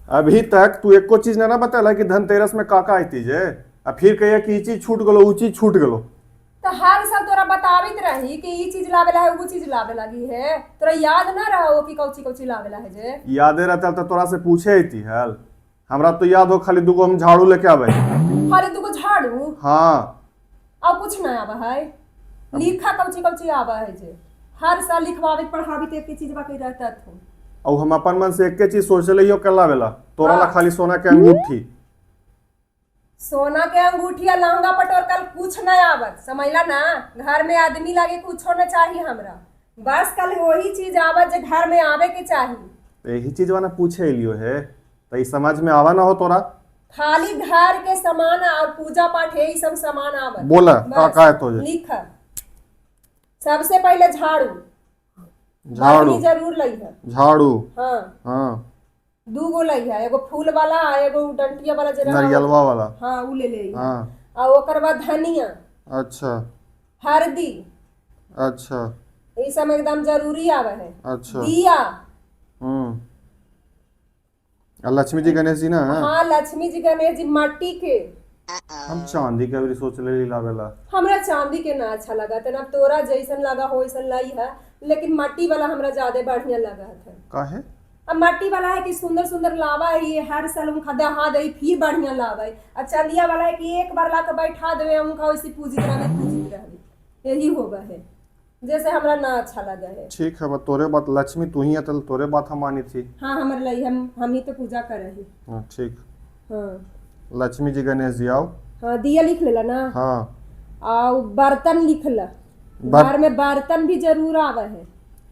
अभी तक तू एको चीज ना बता कि धनतेरस में काका आई थी जे अब फिर कहिए कि ई चीज छूट गलो ऊ चीज छूट गलो। तो हर साल तोरा बतावित रही कि ई चीज लावेला है वो चीज लावे लगी है, तोरा याद ना रहो कि कौची कौची लावेला है जे। यादे रहता तो तोरा से पूछे ही थी हल। हमरा तो याद हो खाली दुगो हम झाड़ू लेके आवे। खाली दुगो झाड़ू? हाँ। अब कुछ ना आवा है, लिखा कौची कौची आवा है जे। हर साल लिखवावे पढ़ावी तो एक चीज बाकी रहता था। और हम अपन मन से एक चीज सोच लियो कर लावेला तोरा ला खाली सोना के अंगूठी। सोना के अंगूठी या लहंगा पटोर कल कुछ न आवत, समझला ना। घर में आदमी लागे कुछ न चाहिए हमरा, बस कल वही चीज आवत जो घर में आवे के चाहिए। यही चीज वाला पूछे लियो है तो समझ में आवा ना हो तोरा। खाली घर के सामान और पूजा पाठ है सब सामान आवत। बोला का है तो लिख। सबसे पहले झाड़ू। झाड़ू जरूर लई है। झाड़ू। हाँ हाँ। दूगो लई है, एगो फूल वाला एगो डंटिया वाला जरा नारियलवा वाला। हाँ उ ले ले। हाँ। और ओकर बाद धनिया। अच्छा। हल्दी। अच्छा। ये सब एकदम जरूरी आवे है। अच्छा। दिया। लक्ष्मी जी गणेश जी ना। हाँ लक्ष्मी जी गणेश जी मट्टी के। हम चांदी के भी सोच ले लावेला। हमरा चांदी के ना अच्छा लगा था, तोरा जैसन लगा हो वैसन लाई है, लेकिन मट्टी वाला हमरा ज्यादा बढ़िया लगा था। काहे? अब मट्टी वाला है कि सुंदर सुंदर लावा है, ये हर साल उनका दहा दे फिर बढ़िया लावा है। और चांदिया वाला है कि एक बार ला के बैठा देवे उनका वैसे पूजित रहे, यही होगा है जैसे हमरा ना अच्छा लगा है। ठीक है, तोरे बात लक्ष्मी तू ही है तो तोरे बात हम मानी थी। हाँ हमारे लिए हम ही तो पूजा कर रहे। हाँ ठीक। हाँ लक्ष्मी जी गणेश जी आओ। हाँ दिया लिख लेला ना। हाँ। और बर्तन लिख ला, घर में बर्तन भी जरूर आवा है।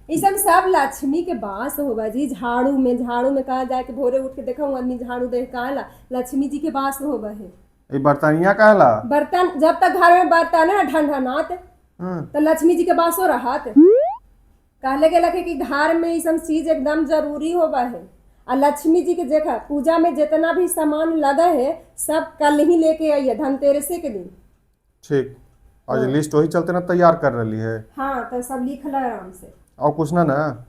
ये सब लक्ष्मी के बास होगा जी। झाड़ू में कहा जाए कि भोरे उठ के देखा आदमी झाड़ू देख कहला लक्ष्मी जी के बास होगा है। ये बर्तनिया कहला। बर्तन जब तक घर में बर्तन है ढंढनात तो लक्ष्मी जी के बास हो रहा कहले गेला कि घर में ये सब चीज एकदम जरूरी होगा है। और लक्ष्मी जी के देखा पूजा में जितना भी सामान लगा है सब कल ही लेके आइए धनतेरसे के दिन। ठीक। आज लिस्ट वही चलते ना तैयार कर रही है। हाँ तो सब लिख ला आराम से। और कुछ ना ना।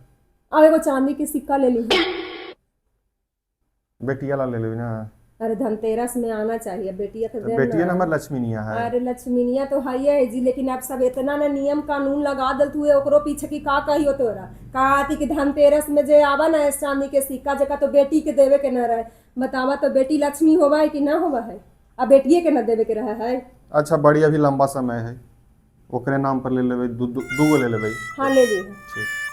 और एगो चांदी के सिक्का ले ली। बेटिया ला ले ली ना। अरे धनतेरस में आना चाहिए, बेटिया तो बेटिया नंबर लक्ष्मीनिया है। अरे लक्ष्मीनिया तो है जी, लेकिन आप सब इतना ना नियम कानून लगा दल तू ओकरो पीछे की का कहियो तोरा कहा थी कि धनतेरस में जे आवा ना चांदी के सिक्का जका तो बेटी के देवे के न रहे। बतावा तो बेटी लक्ष्मी होवा है कि ना होवा है? अब बेटिए के न देवे के रहा है। अच्छा बड़ी अभी लंबा समय है, ओकरे नाम पर ले लेबै, दूगो ले लेबै। हाँ ले ली। ठीक।